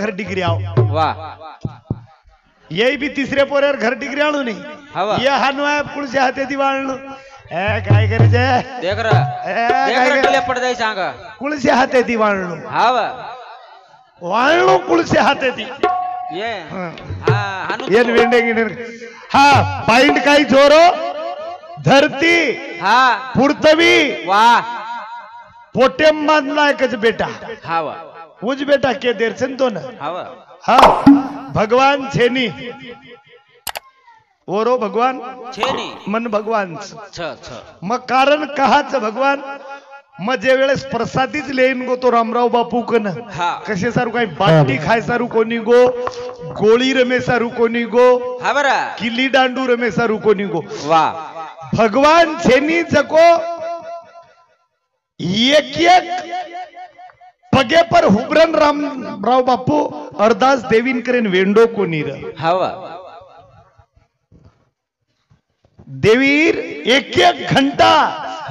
घर डिग्री आओ वाह यही भी तीसरे पोरेर घर डिग्री आणू नहीं ये हनवाय कुळसे हाते ती वाळणं ए काय करायचे देख रहा पड़ जाए सांगा कुळसे हाते ती वाळणं हाव वाळणं कुळसे हाते ती ये ये वेंडेंगे हा पॉइंट काही जोरो धरती हा पुरतवी वाह पोटेम बांधला एकच बेटा हावा उज बेटा के देर से तो ना हावा हा भगवान छेनी ओरो भगवान छेनी मन भगवान छ मग कारण कहाच भगवान मग जे वेळेस प्रसादीच लेन गो तो रामराव बापू कन कसे सारू काही बाटी खाय सारू कोणी गो गोळी रमे सारू कोणी गो हा बरा किल्ली दांडू रमे सारू कोणी गो वाह भगवान छेनी जको एक पगे पर हुबरन रामराव बापू अरदास देवीन करेन वेंडो कोणी र हवा देवीर एक घंटा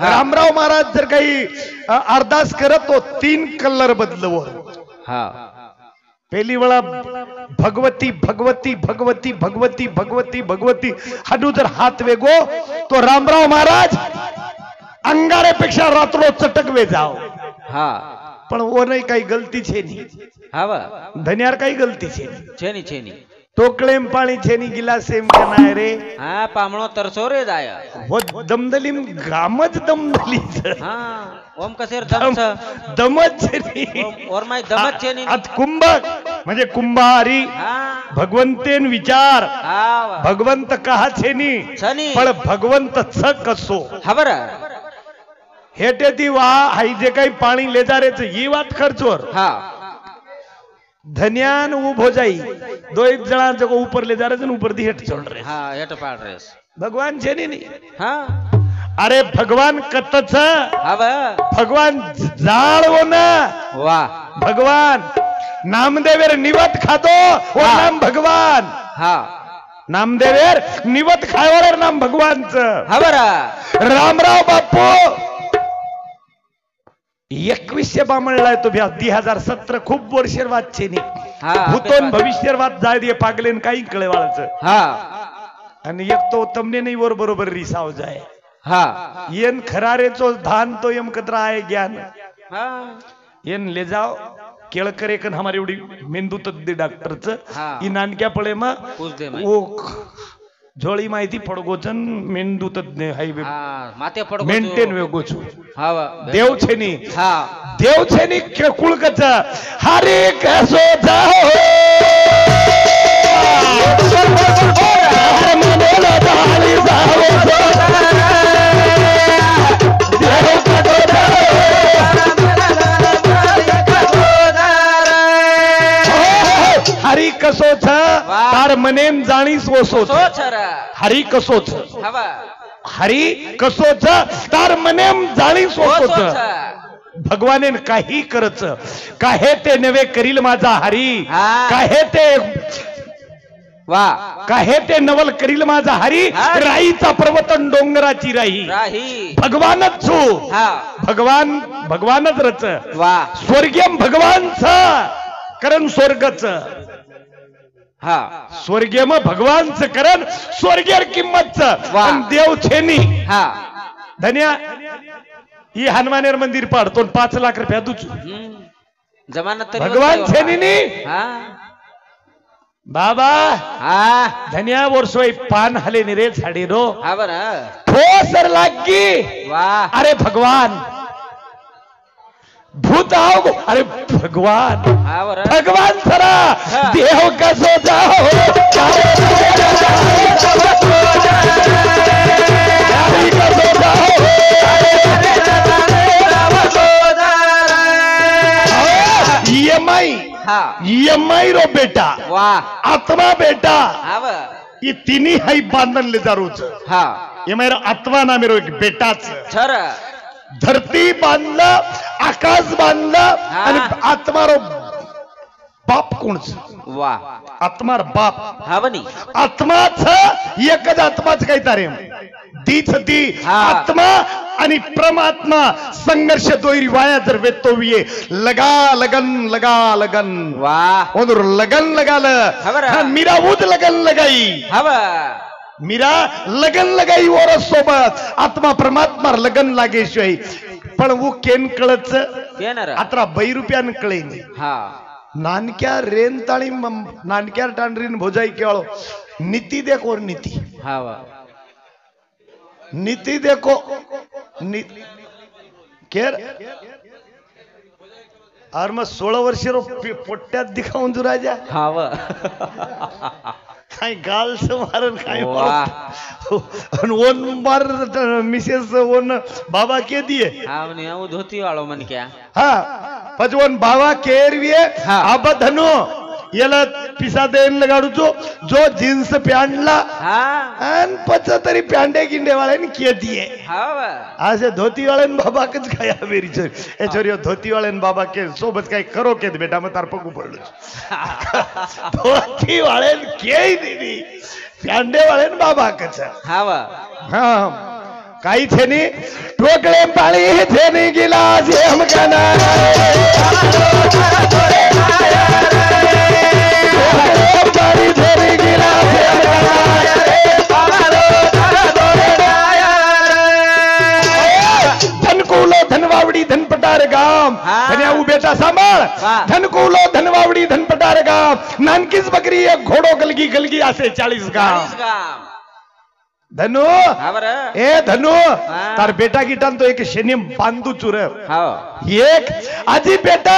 रामराव महाराज जर काही अरदास करत तो 3 कलर बदलव हा पहली वेळा भगवती भगवती भगवती भगवती भगवती भगवती हाडू जर हात वेगो तो रामराव महाराज अंगारेपेक्षा रात्रो चटकवे जाओ हा पण वो नाही काही गलती छे नहीं हावा धन्यार काही गलती छे छेनी छेनी टोकळेम पाणी छेनी गिलास सेम करणार रे हा पामणो तरसो रे जाया वो दमदलीम गामच दमदलीच हा ओम कसेर दमच दमच छेनी और माय दमच छेनी अत कुंभक म्हणजे कुंभारी हा भगवंतेन विचार हा भगवंत कहा छेनी छनी पण भगवंत छ कसो खबर हेटे ती वा हाई जे काही पाणी ले जा रेच ही बात खर्चवर हा धन्यान उभो जाई दो एक जना जगो ऊपर ले जा रहे ऊपर दी हेट चढ़ रहे हा हेट पाड़ रहे भगवान छेनी नहीं हा अरे भगवान कतच हवा भगवान जाळ वो ना वाह भगवान नामदेवेर निवत खातो वो नाम भगवान हा नामदेवेर निवत खायवर नाम भगवानच हवरा रामराव बापू 21 बामणलाय तो 2017 खूप वर्षेरवाद छेनी भूतोन भविष्यवाद जाय दे पागलेन काही कळेवाळच हा आणि एक तो तमने नाही वर बरोबर रिसाव जाय हा येन खरारेचो धान तो यम कतरा आहे ज्ञान हा येन ले जाओ केळकर एकन हमारी एवढी मेंदू तज्ञ डॉक्टरच ई नानक्या पळे म ओ झोळी माहिती पडगोचन मेंदू तज्ञ हायवे माते पडगो मेंटेन वेगोच हा देव छेनी हा देव छेनी कुळकच हरे कसो जाओ मनोला दाली जाओ हरी कसो छ तार मनेम जाणी सोसो हरी कसो छ हरी कसो छ तार मनेम जाणी सोसो छ भगवाने काही करच काहे ते नवे करील माझा हरी काहे ते वा काहे ते नवल करील माझा हरी राईचा पर्वतन डोंगराची राही भगवानच छू भगवान भगवानच रच वा स्वर्गीयम भगवानच करण स्वर्गच हा स्वर्गीय मग भगवानच करण स्वर्गीय किंमतच देव छेनी हा धन्या ही हनुमानेर मंदिर पाडतो 5 लाख रुपया दूच जमानत भगवान छेनी हा बाबा हा धन्या वर्षोय पान हले निरे झाडी रो हा बरा ठोसर लागी वाह अरे भगवान भूत आओ अरे भगवान भगवान सरा देव कसो जाओ EMI रो बेटा वाह आत्मा बेटा ये तिन्ही हाई बांधन ले जा रोज हा ये मेरा आत्मा ना मेरो एक बेटाच छर धरती बांधलं आकाश बांधलं आणि आत्मा रो बाप कोणच वा आत्मा बाप हा बनी आत्माच एकच आत्माच काही तारे तीच ती आत्मा आणि परमात्मा संघर्ष दोरी वाया जर वेतोविये लगा लगन वाह ओंदर लगन लगाल हवरा. मीरा उद लगन लगाई हवा मीरा लगन लगाई और सोबत आत्मा परमात्मा लगन लागेशिवाय पण वो केन कळच येणार आता 2 रुपयान कळेनी हा नानक्या रेन ताळी नानक्या टांडरीन भोजाई केवळ नीति देखो नीति हवा नीति देखो केर और मग 16 वर्ष पोट्यात दिखाऊन जो राजा हवा काय गाल से मारन काय वाह. ओन मार मिसेस ओन बाबा के दिए હા મને હું ધોતી વાળો મને ક્યાં हा पजवन बाबा केरविये हा. आब धनो याला पिसा देन लगाडू जो जीन्स पॅन्टला હા आणि पच तरी पॅन्टे गिंडे वाळ्याने के दिए हवा आसे धोती वाळन बाबा कच खाया मेरी छोरी ए छोरियो धोती वाळन बाबा के सोबत काय करो के बेटा मग तार पगू पडलो धोती वाळन के दीदी पॅन्टे वाळन बाबा कच हवा हा काही थेनी टोकळे पाणी थेनी गिलास हम कना पाणी थेनी गिलास धनकुलो धनवावडी धनपटार गाम हा. धन्या बेटा सांभाळ वाह. धनकुलो धनवावडी धनपटार गाम नानकीच बकरी एक घोडो गलगी गलगी असे 40 गाम 40 ગામ धनु हवर ए धनु हाँ. तार बेटा गिटान तो एक शनी बांधू चुर हाव एक आजी बेटा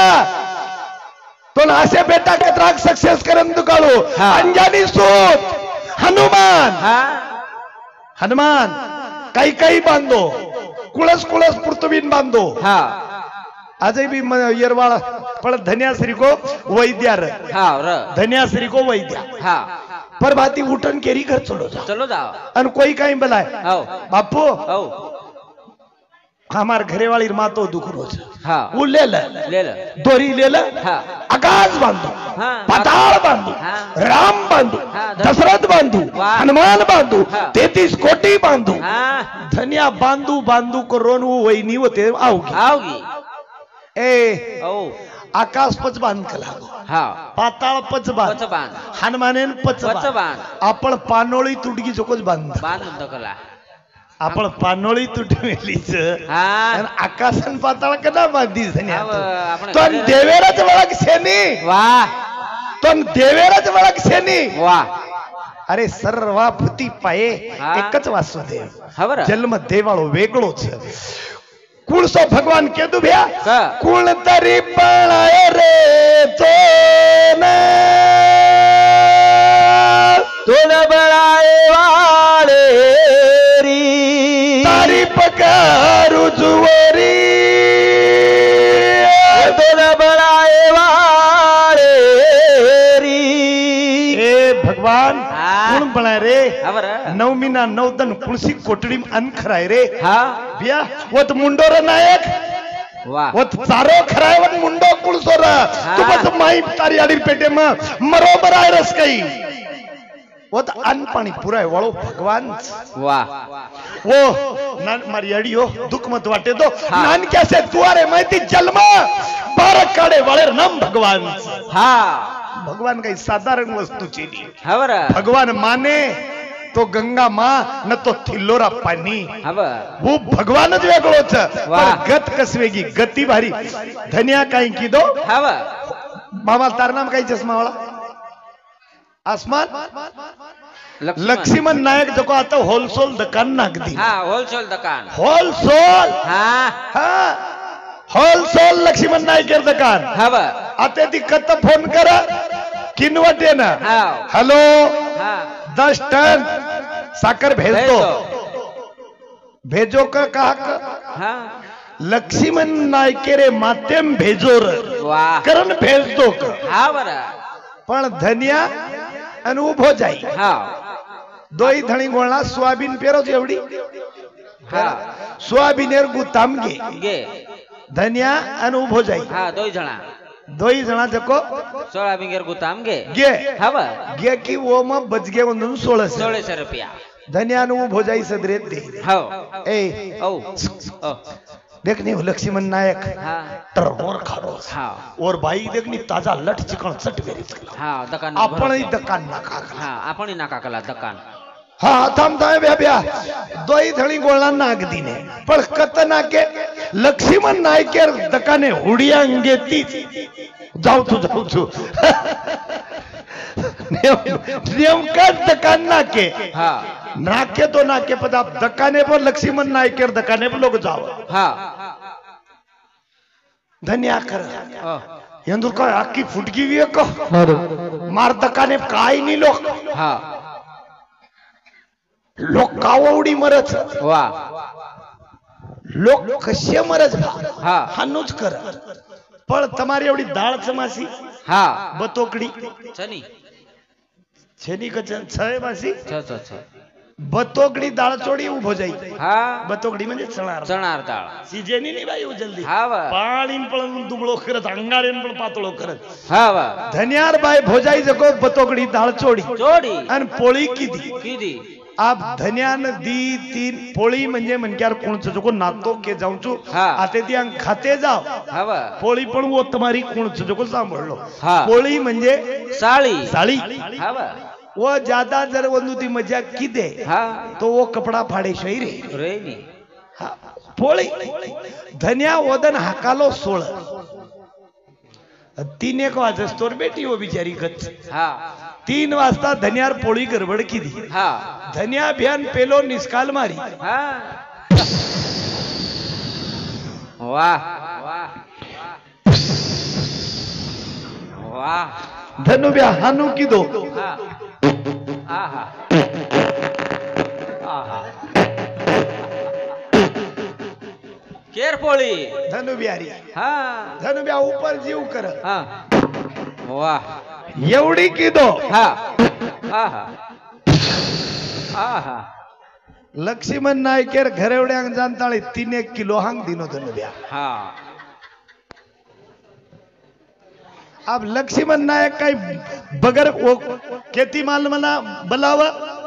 तो असे बेटा कतराक सक्सेस करन दुकाळू हाँ. अंजानी सूत हनुमान हा हनुमान काही काही बांधो कुळस कुळस पृथ्वीन बांधो हा आजही बी येरवाळ पण धन्याश्री को वैद्यार हाव र धन्याश्री को वैद्या हा पर बाती उठन केरी घर चलो जा चलो जाओ आणि कोई काही बलाय हाव बापू हाव हमार घरे वाली माँ तो दुख रोज हा वो ले ले दोरी ले ले हाँ. आकाश बांधो हाँ. पाताल बांधो हाँ. राम बांधो हाँ. दशरथ बांधो वाह. हनुमान बांधो हाँ. 33 कोटी बांधो हा धनिया बांधू बांधू को रोनू वही होते आओगी आवगी ए ओ आकाश पच बांध कला हा पाताळ पच बांध पच बांध हनुमानेन पच पच बांध बांध आपण पानोळी तुडगी चोकोच बांध बांधून तकला आपण पानोळी तुटी मेलीच हा आणि आकाशन पाताळ कदा बांधी धन्या आव, आपण तो घरे- देवेराच वळख सेनी वाह तो देवेराच वळख सेनी वाह अरे सर्वा भूती पाये हा. एकच वासुदेव हवर जन्म देवाळो वेगळोच कुळसो भगवान केदू भ्या का? कुळ तरी पळाय रे तुन बळाए वाळे री तारी पकारू जुवरी तुन बळाए वाळे री ए भगवान हा. कुण पळाय रे हवर 9 मीना 9 दन कुळसी कोटडी अन खराय रे हा बिया वत मुंडोर नायक वाह वत चारो खराय वत मुंडो कुळसोर तू बस माई तारी आडी पेटे मरोबर आहे रस काही वत अन्न पाणी पुराय वळो भगवान वाह वो मारी अडियो दुख मत वाटे दो हाँ. नान कैसे दुआरे माहिती जन्म बारक काढे वाळे नम भगवान हा भगवान काही साधारण वस्तूची नाही हवर भगवान माने तो गंगा माँ न तो थिल्लोरा पानी हवर वो भगवानच वेगळोच वाह. पण गत कसवेगी गती भारी धनिया काही की दो हवर मामा तार नाम काही चष्मा वाला आसमान लक्ष्मण नायक जो आता होलसेल दुकान नागदी हा होलसेल दुकान होलसेल हा हा होलसेल लक्ष्मण नायक दुकान हवर आता ती कत फोन करा किनवटे ना हा हॅलो हा 10 टन साखर भेज दो भेजो का कहा हा लक्ष्मण नायके रे माध्यम भेजो र वाह करण भेज दो का हवर पण धनिया आणि उभो जाई हा दोई धणी गोळा सोयाबीन पेरोज एवढी हा सोयाबीनेर गुताम गे गे धनिया आणि उभो जाई हा दोय जणा दोई जणा जको 16 बिंगेर गुताम गे गे हवर गे की वो मग बचगे म्हणून 1600 1600 रुपया धन्यान उभो जाई सदरे दे हो ए ओ ओ देखनी लक्ष्मण नायक हाँ टरबोर खारो हाँ और भाई देखनी ताजा लट चिकन चट बेरी हाँ दकान आपण ही दकान ना का हाँ आपण ही नाका कला दकान हाँ थांब थांब ब्या दोई धणी गोळा नाग दिने पण कत नाके लक्ष्मण नायकेर दकाने हुडिया अंगेती जाऊ तू नेमका दकान नाके हाँ नाके तो नाके पद आप दकाने पर लक्ष्मण नायकेर दकाने पर लोग जाओ हाँ धन्या कर ओ यंदुर का आखी फुटकी भी एक मार दकाने काय नहीं लोक हाँ लोक कावडी मरच वाह लोक कसे मरच हा हानूच कर पण તમારી એવડી દાળ ચમાસી हाँ બતોકડી चनी છેની કચન છય માસી छ બતોકડી દાળ ચોડી ઉભો જાય हाँ બતોકડી म्हणजे ચણાર चणार डाळ सीजेनी नहीं भाई जल्दी हाँ वा पाणी पण दुबळो करत अंगारेन पण पातळो करत हाँ वा धन्यार बाई भोजाई जको बतोकडी दाळ चोडी जोडी आणि पोळी किती किदी आप धन्यान दी तीन पोळी म्हणजे मनक्यार कोणचं जो नातो के जाऊं चू हाँ आते ती अंग खाते जाओ हाँ वा पोळी पण वो तुम्हारी कोणचं जो सांभाळलो हाँ पोळी म्हणजे साळी साळी हाँ वा वो ज्यादा जर वंदू ती मजा किदे हाँ तो वो कपडा फाडे शई रे रेनी हा, पोळी धन्या वदन हाकालो सोळ 3-1 वाजस्तोर बेटी हो बिचारी गच हाँ 3 वाजता धन्यार पोळी गडबड केली हाँ धन्या भियान पेलो निस्काल मारी हाँ वाह वाह वाह धनुब्या हानू किदो हाँ आहा आहा केर पोळी धनुब्यारी हाँ धनुब्या ऊपर जीव कर हाँ वाह एवढी किदो हाँ आहा आहा लक्ष्मण नायकेर घरेवड्यांग जानताळी 3-1 किलो हांग दिनो धनुब्या हाँ अब लक्ष्मण नायक काही बगर वो खेती माल मला बलाव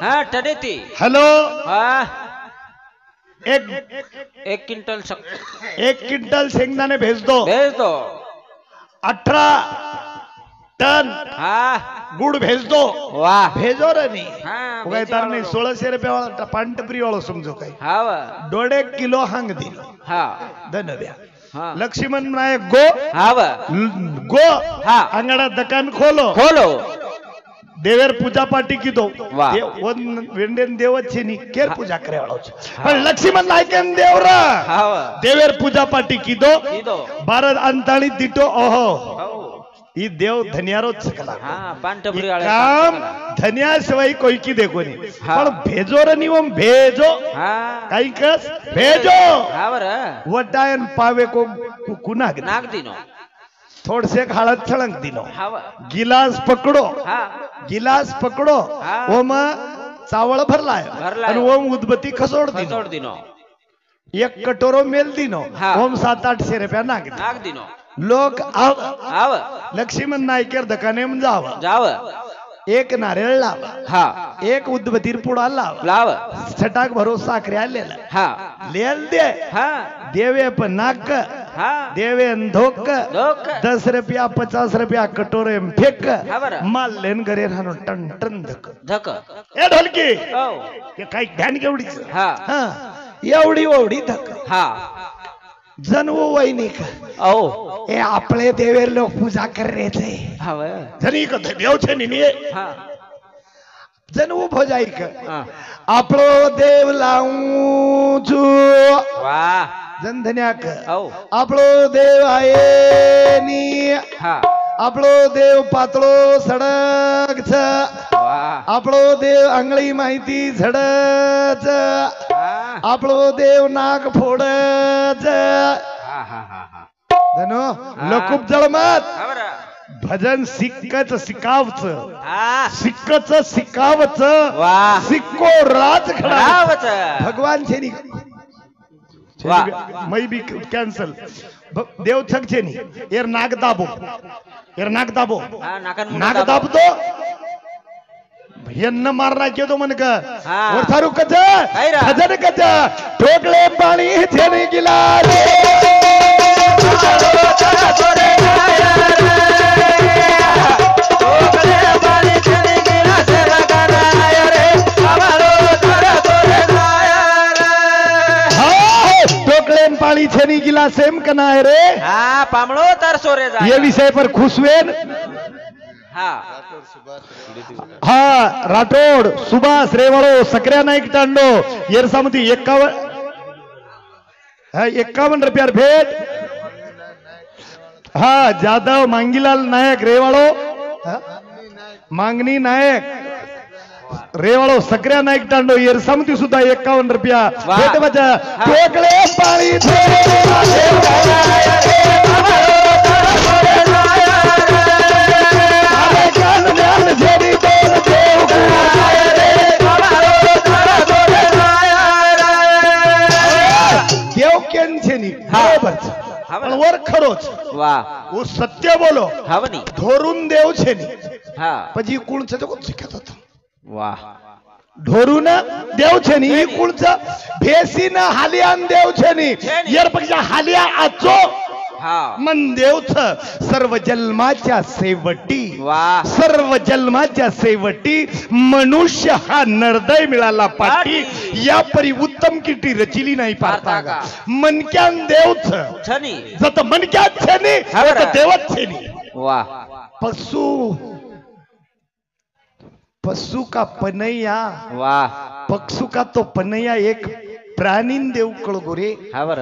हाँ टडेती हेलो हाँ एक 1 क्विंटल 1 क्विंटल शेंगदाणे भेज दो भेज दो 18 टन हाँ गुड़ भेज दो वाह भेजो रे नहीं हाँ वो काही तार नाही 1600 रुपये वाला पानटपरी वाला समजो काही हाँ वा 1.5 किलो हांग दिलो हाँ धन्यवाद हाँ लक्ष्मण नायक गो हाँ वा गो हाँ अंगड़ा दुकान खोलो खोलो देवेर पूजा पाठी कीधो वाह. वेंडेन देवच छे ની કેર પૂજા કરે વાળો છે પણ લક્ષ્મણ નાયકન દેવરા હા દેવેર પૂજા પાठी કીધો કીધો ભારત અંતાળી દીટો ઓહો હો ઈ દેવ ધન્યારો જ છકલા હા પાનટપરી વાળા કામ ધન્યા સિવાય કોઈ કી દેખો ની હા. પણ ભેજો રે ની ઓમ ભેજો હા કાઈ કસ ભેજો હા वर વટાયન પાવે કો કુનાગ नाग दिनो थोड़से हळद छळंग दिनो हाँ वा गिलास पकड़ो हाँ गिलास पकड़ो हाँ. ओम चावल भरलाय भरलाय. आणि ओम उदबत्ती खसोड दिनो खसोड दिनो एक कटोरो मेल दिनो हाँ. ओम 700-800 रुपया नाग नाग दिनो लोक आव लक्ष्मण नायकेर दकाने जाव जाव एक नारळ लाव हाँ एक उदबत्तीर पुडा लाव लाव छटाक भरो साखरे आलेला हाँ लेल दे हाँ देवे पण नाक हाँ देवे धोक धोक 10 रुपया 50 रुपया कटोरे में फेक हाँ बरं. माल लेन करे राहणो टन टन धक धक ए ढोलकी ओ हे काय ध्यान केवढीच हाँ हा एवढी ओवढी धक हाँ जनवो वैनिक ओ ए आपले देवेर लोक पूजा कर रहे थे हाँ वा जनी को देव छे नि हाँ जनवो भोजाई क हाँ आपलो देव लाऊं छु वाह जनधन्याक ओ आपलो देव आहे नी हाँ आपलो देव पातळो सडक छ वाह आपलो देव आंगळी माहिती झडच हाँ आपलो देव नाग फोडच हाँ हाँ हाँ धनो लकुप जळमत हाँ वर भजन सिक्कच सिकावच हाँ सिक्कच सिकावच वाह सिक्को राज खडा रावच भगवान छेनी वाह. मै बी कैंसल देव छक छेनी एर नाग दाबो एर नाग दाबो हाँ नाकन नाग दाब दो यांना मारना के तो मन का हा. और थारू कच हायरा. खजन कच ठोकले पाणी छेने गिलास टोकले पाणी छेनी गिलास सेम कना है रे हा पामळो तर सोरे जा ये विषय पर खुश वेन हा हा राठोड सुभाष रेवाळो सक्रिया नाईक तांडो येरसामती 51 रुपयार भेट हा जाधव मांगीलाल नायक रेवाळो मांगनी नायक रेवाळो सक्रिया नाईक तांडो येरसामती सुद्धा 51 रुपया भेट बजा टोकले पाणी देव केंछेनी बरोबर वर खरोच वा वो सत्य बोलो हवनी धोरून देव छेनी हा પછી કુણ છે તો કોણ શીખતો હતો વાહ ઢોરુના દેવ છે ની ઈ કુણ છે ભેસીના હાલિયાન દેવ છે ની યાર પછી હાલિયા આચો हा मन देव छ सर्व जन्माच्या सेवटी वाह सर्व जन्माच्या सेवटी मनुष्य हा नरदय मिळाला पाठी या परी उत्तम किटी रचिली नाही पारता का मनक्यान देव छ छनी जत मनक्यात छेनी तत देवच छेनी वाह पशु पशु का पनैया वाह पक्षु का तो पनैया एक प्राणी देव कळगो रे हा बर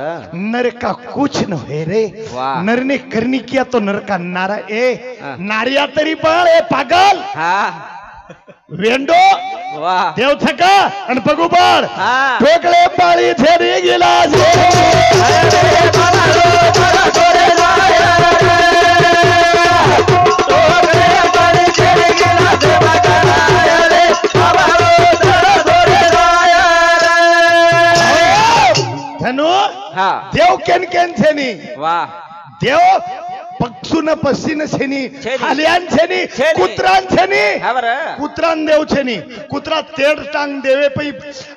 नर का कुछ न है रे वाह. नर ने करनी किया तो नर का नारा हाँ. नारिया तरी पण ए पागल हा वेंडो वाह देव थका आणि पगू पण हा ठोकले पाळी छेरी गेला धनु हा देव केन केन छेनी वाह देव पक्षुन पसीन छेनी छेनी. हालियान छेनी छेनी. कुत्रान छेनी हा बर कुत्रान देव छेनी कुत्रा 13 टांग देवे पै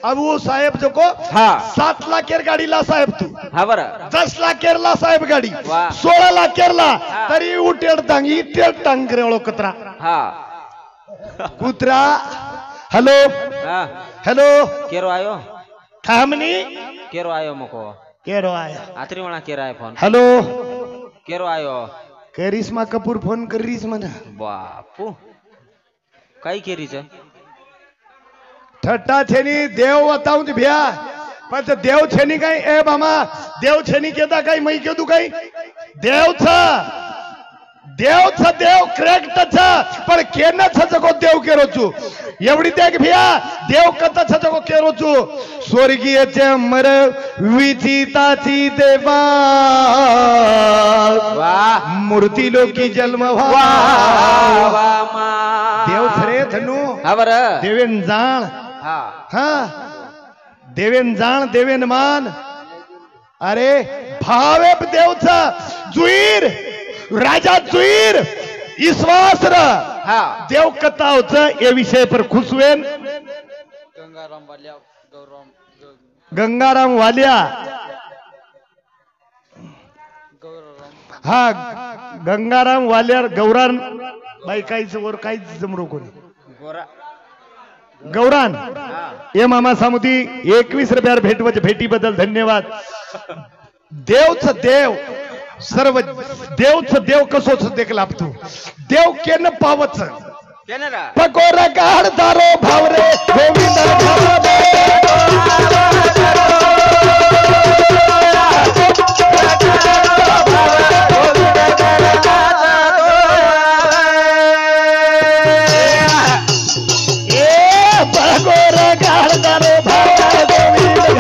अब वो साहेब जो को हा 7 लाख केर गाडी ला साहेब तू हा बर 10 लाख केरला साहेब गाडी वाह. 16 लाख केरला हा. तरी उटेड टांग इटेड टांग करेवळो कुत्रा हा कुत्रा हॅलो हा हॅलो केरो आयो थामनी केरो आयो मको केरो आया आत्री वणा केरा आय फोन हॅलो केरो आयो करिश्मा कपूर फोन करीस म्हणा बापू काय केरीच ठट्टा छेनी देव बताऊं भ्या पण देव छेनी काही ए मामा देव छेनी केता काही मै केदू काही देव छ देव करेक्ट छ पण केन छ जको देव केरो छु एवढी देख भिया देव कत छ जको केरो छु स्वर्गीय चे मर विचिताची देवा वाह मूर्ती लोकी जन्म वाह वाह मा देव खरे धनु हा बर देवेन जाण हा हा देवेन जाण देवेन मान अरे भावे देवचा जुईर राजा जुईर ईश्वास र हा देव कथावच ये विषय पर खुशवेन गंगाराम वालिया हा गंगाराम वालियार गौरान बाई काहीच वर काहीच जमरो कोणी गोरा गौरान हा ये मामा सामुदी 21 रुपयार भेटी बदल धन्यवाद देवच देव सर्व देवच देव कसोच देखला तू देव केन पावच केनरा पकोरा गाड दारो भावरे गोविंद पकोरा गाड दारो भावरे गोविंद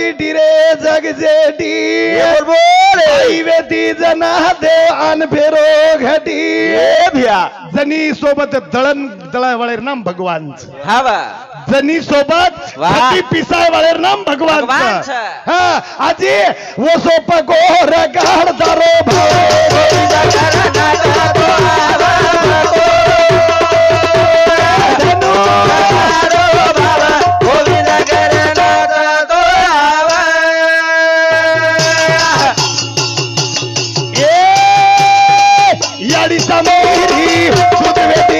पिटी रे जग जेटी वेती जना देव आन फेरो घटी भ्या जनी सोबत दळण दळावाळेर नाम भगवान जनी सोबत घटी पिसावाळेर नाम भगवान हा आजी वो सोप गोर गाड दारो याडी समोरी सुदवेती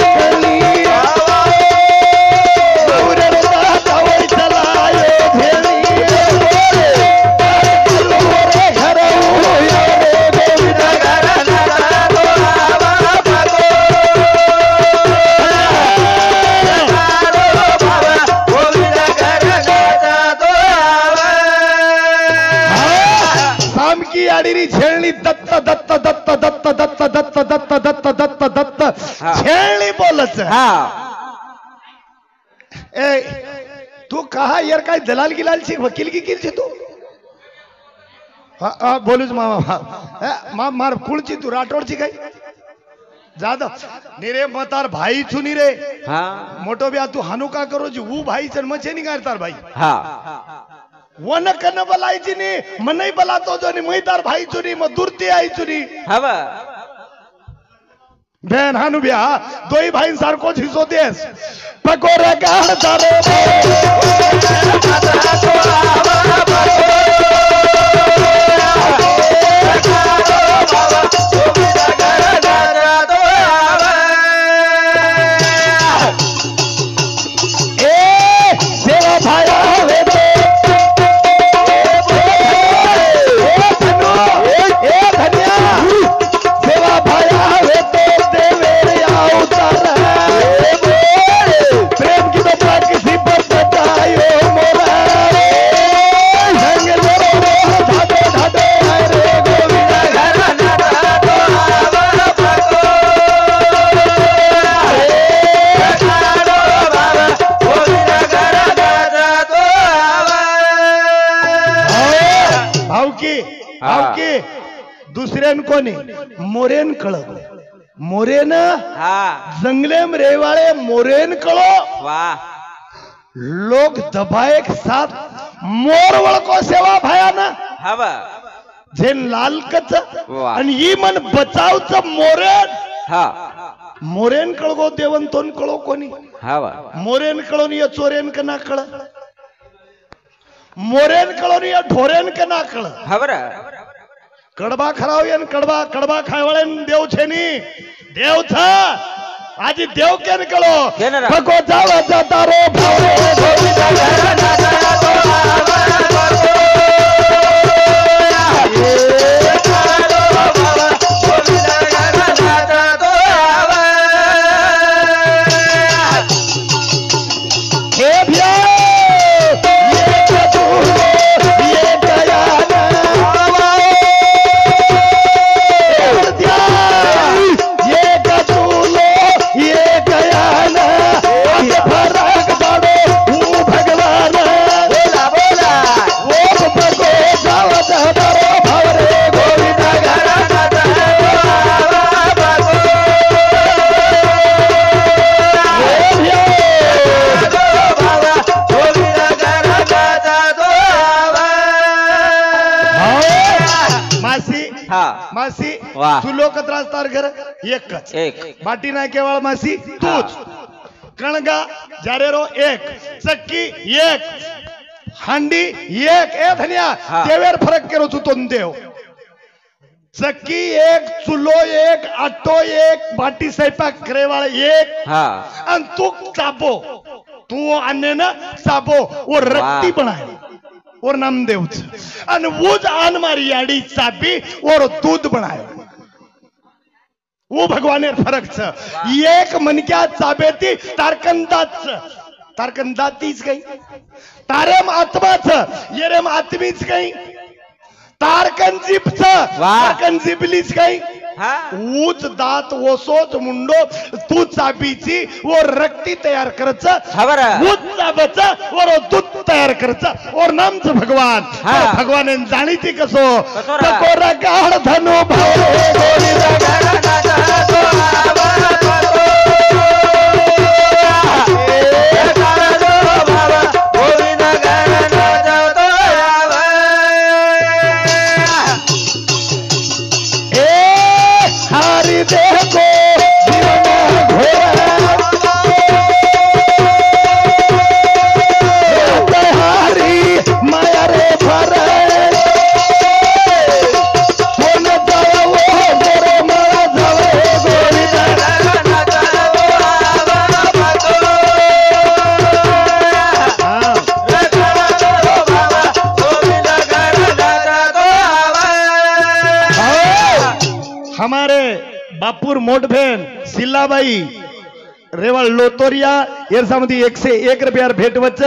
कली झेलनी दत्त दत्त दत्त दत्त दत्त दत्त दत्त दत्त दत्त दत्त झेलनी बोलच ए तू कहा यार काय दलाल गिलाल सी वकील की किल तू बोलूच मामा मार कुळची तू राठोडची काय जादव निरे मतार भाई छुनी रे मोटो ब्या तू हानु का करो जी वो भाई चन मचे नहीं करतार भाई वन कन बलायची नी मनई बलातो जो नी मैदार भाई चुनी म दुरती आई चुनी हवा बहन हानु ब्या दोई भाई सारको हिस्सो देस पकोरे गाड़ दारो दुसऱ्यान कोणी मोरेन कळ मोरेन जंगलेम रेवाळे मोरेन कळो लोग दबाए के साथ मोर वळको सेवा भयान हवा जेन लालकच आणि ही मन बचावच मोरेन मोरेन कळगो देवन तोन कळो कोणी मोरेन कळोन या चोरेन का ना कळ मोरेन कळोन या ढोरेन का ना कळ हवरा कड़बा खराव यान कड़बा कड़बा खायवाळे देव छेनी देव था आजी देव के निकलो भगो जावा जाता रो मासी तू लोक त्रासदार घर एकच एक बाटी नाही केवळ मासी तूच कणगा जारेरो एक चक्की एक हांडी एक ए धनिया देवेर फरक केरो तू तो देव चक्की एक चुलो एक आटो एक बाटी स्वयंपाक करेवाळ एक आणि तू चाबो तू अन्य ना चाबो वो रट्टी बनाए और नामदेव और वो आन मारी आड़ी चाबी और दूध बनाए वो भगवान फरक छ एक मनक्या चाबेती तारकंदाच तारकंदातीच काही तारेम आत्माच येरेम आत्मीच काही तारकन जिपच तारकन जिबलीच काही हा ऊच दात ओसोच मुंडो तू चाबीची वो रक्ती तयार करच हा बरं ऊच चाबच और दूध तयार करच और नामच भगवान हा. भगवान जाणीती कसो कसो रा? तकोरा गाढ धनु भाव गोरी हरि देखो हरी माया रे भर हमारे बापूर मोठ बहन सिल्लाबाई रेवाळ लोतोरिया येरसामध्ये 101 रुपयार भेट वच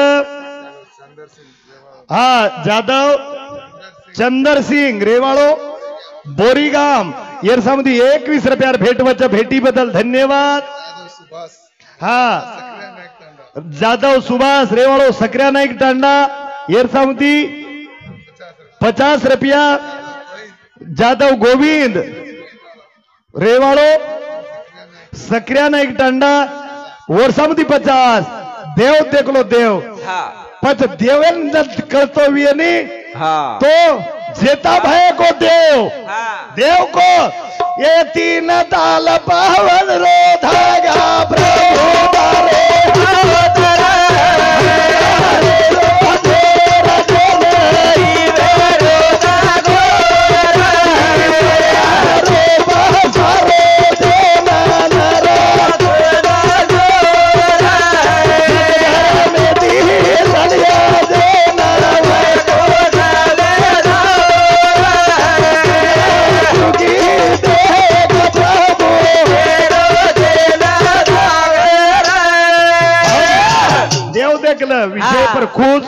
हा जाधव चंदर सिंग रेवाळो बोरीगाम येरसामध्ये 21 रुपयार भेट वच भेटी बदल धन्यवाद हा जाधव सुभाष रेवाळो सक्रिया नाईक तांडा येरसामध्ये 50 रुपया जाधव गोविंद रेवाड़ो सक्रिया नाईक टांडा वर्षामध्ये 50 देव देखलो देव हा पच देवेन कर्तव्य हा तो जेता भय को देव हा देव को ये तीन ताल पावन रो धागा प्रभु तारे विषय पर खुश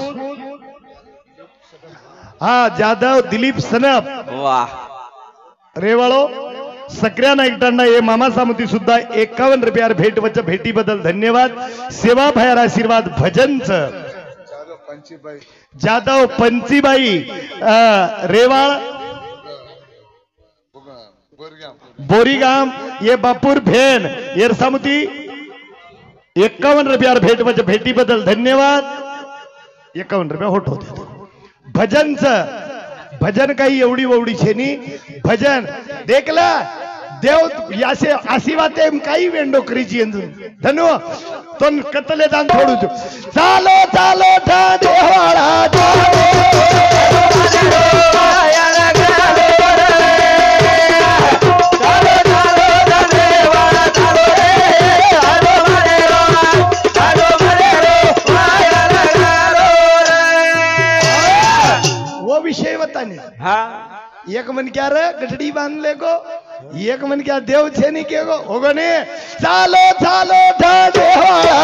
हा जाधव दिलीप सनप वाह रेवाळो सक्रिया नाईक टांडा ये मामा सामती सुद्धा 51 रुपयार भेट वच भेटी बदल धन्यवाद सेवा भयर आशीर्वाद भजनच जाधव पंचीबाई रेवाळ बोरीगाम ये बापूर भेन येरसामुती 51 रुपयार भेट वच भेटी बदल धन्यवाद 51 रुपया होट होते भजनच भजन काही एवढी ववडी छेनी भजन देखला देव यासे आशी वाते काही वेंडो करीची धनु तो कतले दान थोडू चालो चालो ठा देवाळा विषय बताने हा एक मन क्या रे गठड़ी बांध ले को एक मन क्या देव छेनी के को होगो ने चालो चालो ठा देवाळा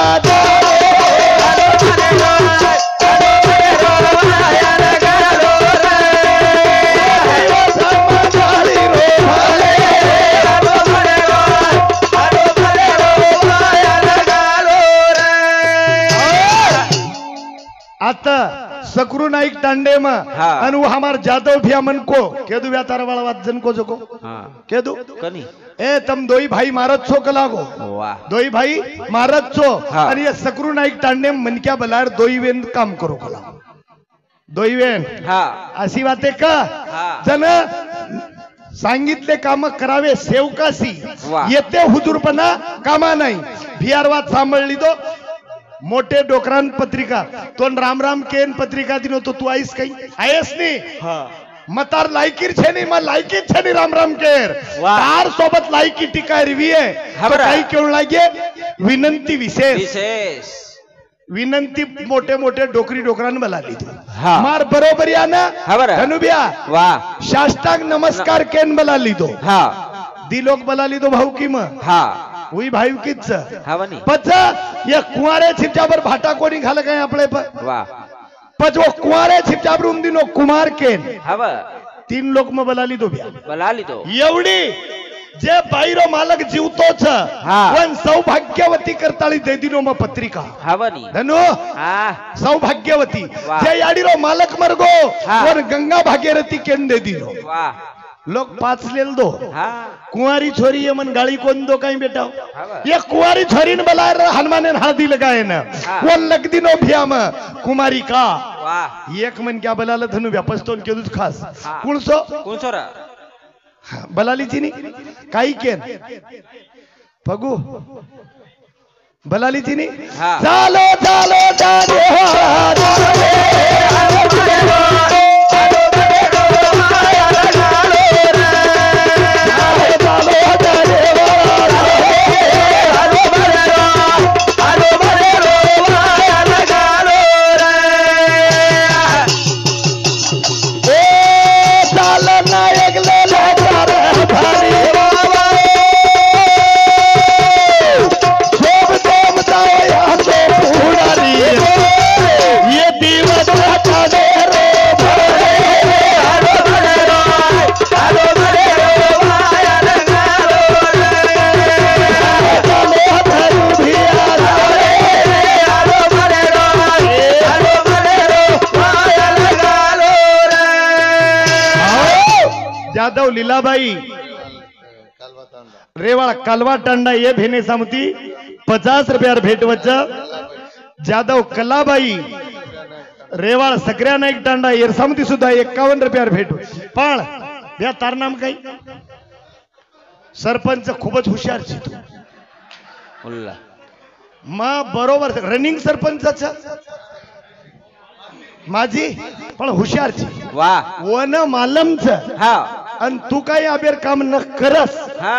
आता सकरू नाईक टांडे में अनु हमार जादव भिया मन को केदु व्यातार वाला वात जन को जको केदु कनी ए तम दोई भाई मारत छो कलागो वाह दोई भाई मारत छो आणि ये सकरू नाईक टांडे मन क्या बलार दोई वेन काम करो कला दोई वेन हा अशी वाते का जन सांगितले काम करावे सेवकासी येते हुजूरपणा कामा नाही भियार वात सांभाळली तो मोठे डोकरान पत्रिका तो राम राम केन पत्रिका दिनो तो तू आईस काही आहेस नी मतार लायकीर छे नी मग लायकीच छे नी राम राम केर तार सोबत लायकी टिका रिवी आहे काही केवळ लागे विनंती विशेष विनंती मोठे मोठे डोकरी डोकरान बलाली मार बरोबर या ना धनुबिया वाह साष्टांग नमस्कार केन बलाली तो दी लोक बलाली तो भाऊ की मग वही भाई किच पच ये कुंवारे छिपचाबर भाटा कोणी घाल काय आपले पच वो कुंवारे छिपचाबर दिनो कुमार केन 3 लोक मग बलाली तो भ्या बलाली तो एवढी जे बाईरो मालक जीवतो छ हा. वन सौभाग्यवती करताळी दे दिनो म पत्रिका हवनी धनु हा सौभाग्यवती वाह. जे याडीरो मालक मरगो हा. वन गंगा भागीरथी केन दे दिनो वाह लोग पाच लेल दो हा कुंवारी छोरी ये मन गाड़ी कौन दो कहीं बेटा हवा. ये कुंवारी छोरी ने बुलाए हनुमान ने हल्दी लगाए न हाँ. वो लग दिनो भैया में कुमारी का वाह एक मन क्या बलाल धनु व्यापस्तोन के दूध खास हाँ. कौन सो कोण सोरा बलाली चीनी काही केन पगू बलाली चीनी हाँ. चालो चालो चालो यादव लीलाबाई रेवाड़ा कालवा टांडा ये भेने सामती 50 रुपया भेट वच्च जादव कलाबाई रेवाड़ सगळ्या नाईक टांडा ये सामती सुद्धा 51 रुपया भेट पण या तार नाम काही सरपंच खूपच हुशार छी तू उल्ला मग बरोबर रनिंग सरपंचाचा माझी पण हुशार छी वाह वन मालमच हा आणि तू काही अबेर काम न करस हा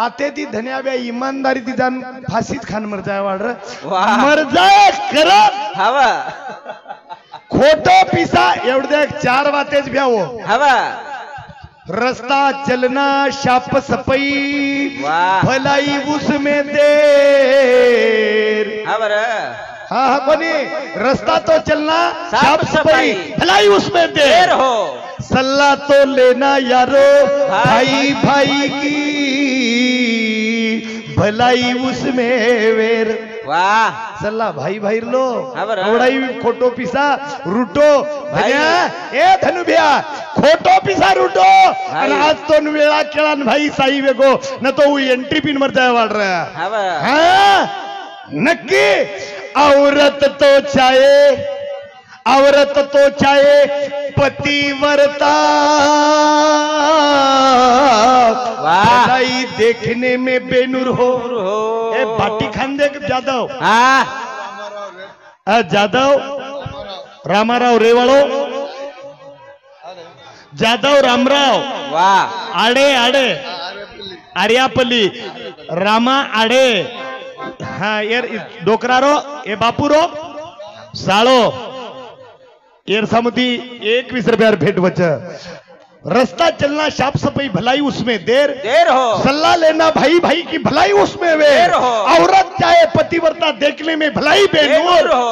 आते ती धन्याव्या इमानदारी ती जाण फाशीत खान मर जाय वाढ वाह. मर जाय करत हवा खोटो पिसा एवढे 4 वातेच भ्यावो हवा रस्ता चलना शाप सपई वाह. भलाई उसमें देर हवर हाँ हाँ कोनी रस्ता तो चलना साफ सफाई भलाई उसमें देर देर हो सल्ला तो लेना यारो भाई भाई भाई की भलाई उसमें वेर वाह सल्ला भाई भाई लो हाँ बरं. एवढाही खोटो पिसा रुटो भाई. ए धनु भैया खोटो पिसा रुटो आणि आज तो वेळा केळा भाई साई वेगो न तो एंट्री पिन मर जाय वाढ रहा हवा हाँ नक्की औरत तो चाहे पतिव्रता वाह. भलाई देखने में बेनूर हो हो ए बाटी खान दे जादव हा जादव रामाराव रेवाळो जादव रामराव वाह आडे आडे आर्यापल्ली रामा आडे हाँ यार डोकरारो ए बापूरो साळो यार सामती 21 रुपया भेट वच रास्ता चलना साफ सफाई भलाई उसमें देर देर हो सल्ला लेना भाई भाई की भलाई उसमें देर वेर हो. औरत चाहे पतिव्रता देखने में भलाई बेनूर देर हो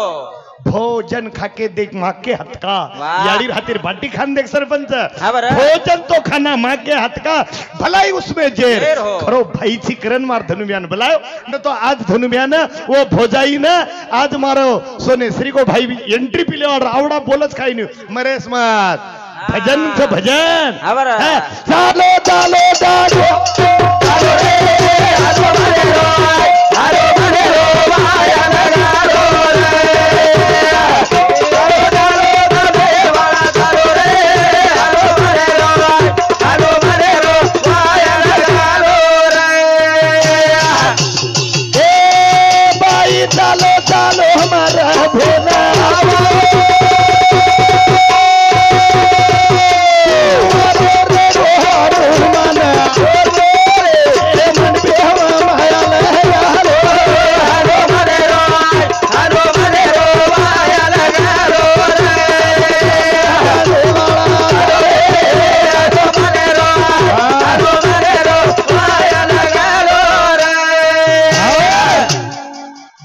भोजन खाके देख माँ के हाथ का वाह. यारी हातिर बाटी खान देख सरपंच हाँ बरं. भोजन तो खाना माँ के हाथ का भलाई उसमें जेर जेर हो. खरो भाई ची करण मार धनुब्यान बुलायो न तो आज धनुब्यान वो भोजाई न आज मारो सोने श्री को भाई एंट्री पिले और आवड़ा बोलच खाई नहीं मरेस मत भजन से भजन हाँ बरं. है, चालो चालो चालो चालो चालो हमारा भोला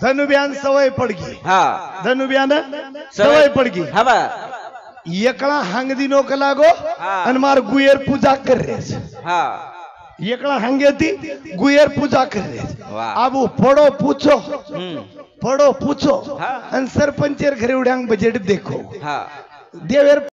धनुब्यान सवय पडगी हा धनुब्यान सवय पडगी हवा एकला हांगदी नो लागो हाँ. आणि मार गुयर पूजा कर रे हा एकला हंगेती गुयर पूजा करे वाह. आबू फोड़ो पूछो हम्म फोड़ो पूछो हाँ. आणि सरपंचेर घरे उड्यांग बजेट देखो हा देवेर